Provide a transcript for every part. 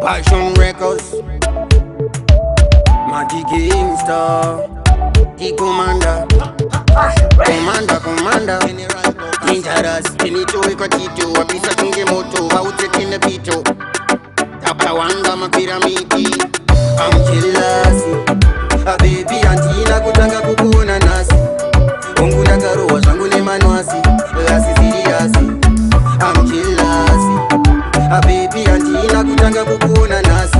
Passion Records, Mati Gangsta, the commander, commander, dangerous, finito e quatito, avvisa tunge moto, baute in pito, tapawanga mapiramidi, I'm jealous, a baby antina kutanga kukuna nasi, unguna garoa zangu ni manuasi, lasi siriasi, I'm jealous, a baby antina kutanga kukuna nasi,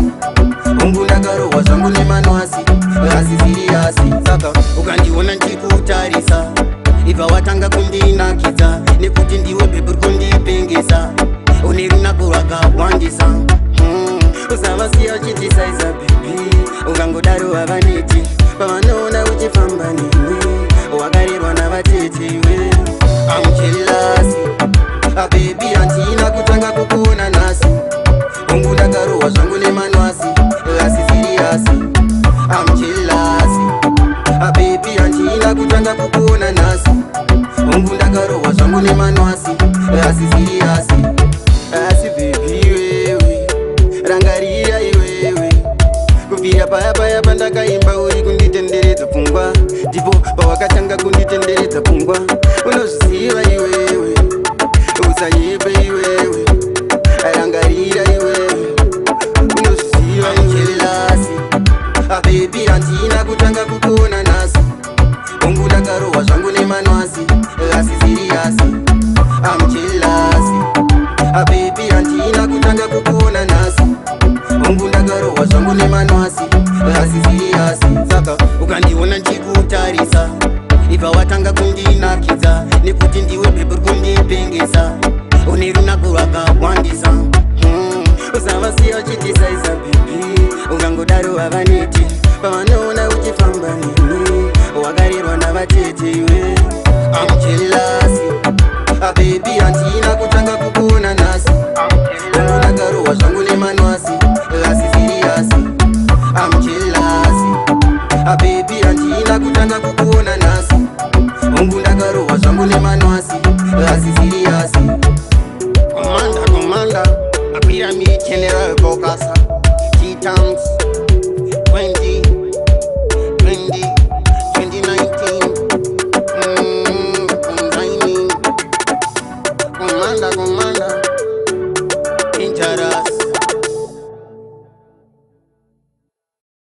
unguna garoa zangu ni manuasi, lasi siriasi, saka ukandiona nchikutarisa, iva watanga kundina kiza, nekuti ndiwe bebur kundipengesa, uniruna kuraka wandisa, usavasiya uchitisiza baby, ukangodaro havaneti, pavanoona uchifamba nini, wakarirwa navatete iwe. I'm jealous, a baby antina kutanga kukuna nasi, ungudagarowa zvangu nemanwasi, lasi siriasi. I'm jealous, a baby antina kutanga kukuna nasi, ungudagarowa zvangu nemanwasi, lasi siriasi. Asi baby wewe, rangarira iwewe, kubvira paya pandakaimba uri kunditenderedza pfungwa, ndipo pawakatanga kunditenderedza pfungwa, unozviziva iwewe, usaipe iwewe, rangarira iwewe, unozviziva iwewe. Baby antina kutanga kukona nasi, ungudagarowa zvangu nemanwasi, lasi siriasi. I'm jealous, baby antina kutanga kukona nasi, ungudagarowa zvangu nemanwasi, lasi siriasi. Saka ukandiona nchikutarisa, iva watanga kundinakidza, nekuti ndiwe bebur kundipengesa, unirunako rwakawandisa, usavasiya uchitisiza baby, ukangodaro havaneti, pavanoona uchifamba nini, wakarirwa navatete iwe. I'm jealous, baby antina kutanga kukuna nasi, ungudagarowa zvangu nemanwasi, lasi siriasi. I'm jealous, baby antina kutanga kukuna nasi, ungudagarowa zvangu nemanwasi, lasi siriasi. Commander, a pyramid general Bokasa, T-Tanks, 20